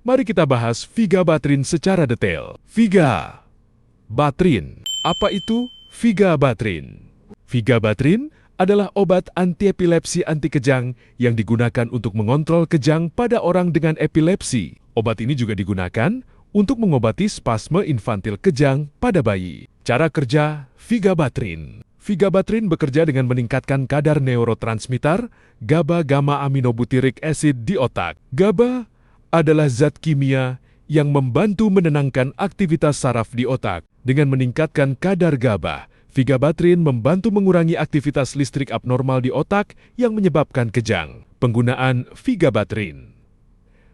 Mari kita bahas Vigabatrin secara detail. Vigabatrin. Apa itu Vigabatrin? Vigabatrin adalah obat antiepilepsi anti kejang yang digunakan untuk mengontrol kejang pada orang dengan epilepsi. Obat ini juga digunakan untuk mengobati spasme infantil kejang pada bayi. Cara kerja Vigabatrin. Vigabatrin bekerja dengan meningkatkan kadar neurotransmitter GABA gamma aminobutyric acid di otak. GABA adalah zat kimia yang membantu menenangkan aktivitas saraf di otak. Dengan meningkatkan kadar GABA, Vigabatrin membantu mengurangi aktivitas listrik abnormal di otak yang menyebabkan kejang. Penggunaan Vigabatrin.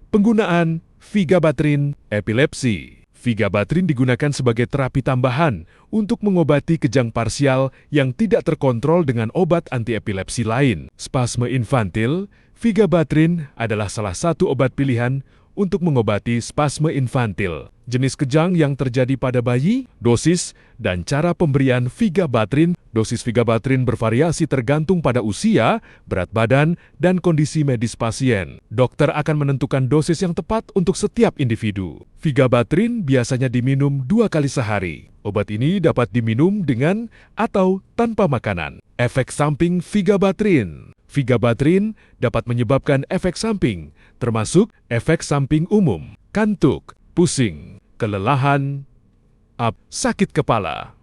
Penggunaan Vigabatrin epilepsi. Vigabatrin digunakan sebagai terapi tambahan untuk mengobati kejang parsial yang tidak terkontrol dengan obat antiepilepsi lain. Spasme infantil, Vigabatrin adalah salah satu obat pilihan untuk mengobati spasme infantil. Jenis kejang yang terjadi pada bayi, dosis, dan cara pemberian Vigabatrin. Dosis Vigabatrin bervariasi tergantung pada usia, berat badan, dan kondisi medis pasien. Dokter akan menentukan dosis yang tepat untuk setiap individu. Vigabatrin biasanya diminum 2 kali sehari. Obat ini dapat diminum dengan atau tanpa makanan. Efek samping Vigabatrin. Vigabatrin dapat menyebabkan efek samping, termasuk efek samping umum, kantuk, pusing, kelelahan, sakit kepala,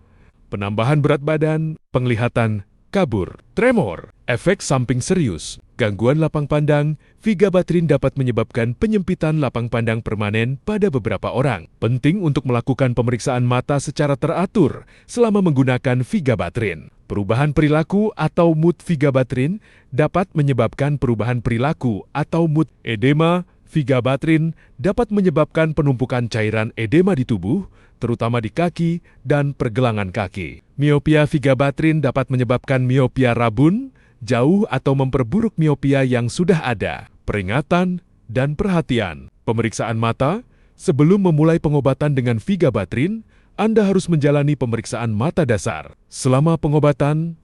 penambahan berat badan, penglihatan, kabur, tremor, efek samping serius, gangguan lapang pandang. Vigabatrin dapat menyebabkan penyempitan lapang pandang permanen pada beberapa orang. Penting untuk melakukan pemeriksaan mata secara teratur selama menggunakan Vigabatrin. Perubahan perilaku atau mood. Vigabatrin dapat menyebabkan perubahan perilaku atau mood. Edema. Vigabatrin dapat menyebabkan penumpukan cairan edema di tubuh, terutama di kaki dan pergelangan kaki. Miopia. Vigabatrin dapat menyebabkan miopia rabun, jauh atau memperburuk miopia yang sudah ada. Peringatan dan perhatian. Pemeriksaan mata. Sebelum memulai pengobatan dengan Vigabatrin, Anda harus menjalani pemeriksaan mata dasar. Selama pengobatan,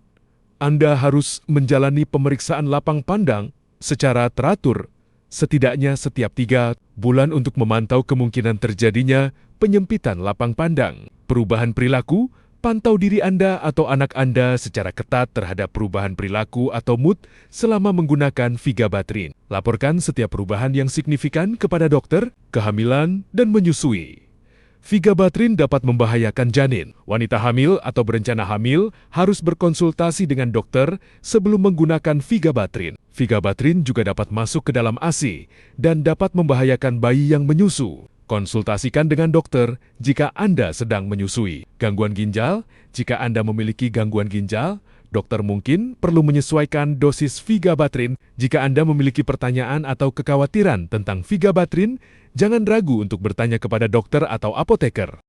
Anda harus menjalani pemeriksaan lapang pandang secara teratur, setidaknya setiap 3 bulan untuk memantau kemungkinan terjadinya penyempitan lapang pandang. Perubahan perilaku. Pantau diri Anda atau anak Anda secara ketat terhadap perubahan perilaku atau mood selama menggunakan Vigabatrin. Laporkan setiap perubahan yang signifikan kepada dokter, kehamilan, dan menyusui. Vigabatrin dapat membahayakan janin. Wanita hamil atau berencana hamil harus berkonsultasi dengan dokter sebelum menggunakan Vigabatrin. Vigabatrin juga dapat masuk ke dalam ASI dan dapat membahayakan bayi yang menyusu. Konsultasikan dengan dokter jika Anda sedang menyusui. Gangguan ginjal. Jika Anda memiliki gangguan ginjal, dokter mungkin perlu menyesuaikan dosis Vigabatrin. Jika Anda memiliki pertanyaan atau kekhawatiran tentang Vigabatrin, jangan ragu untuk bertanya kepada dokter atau apoteker.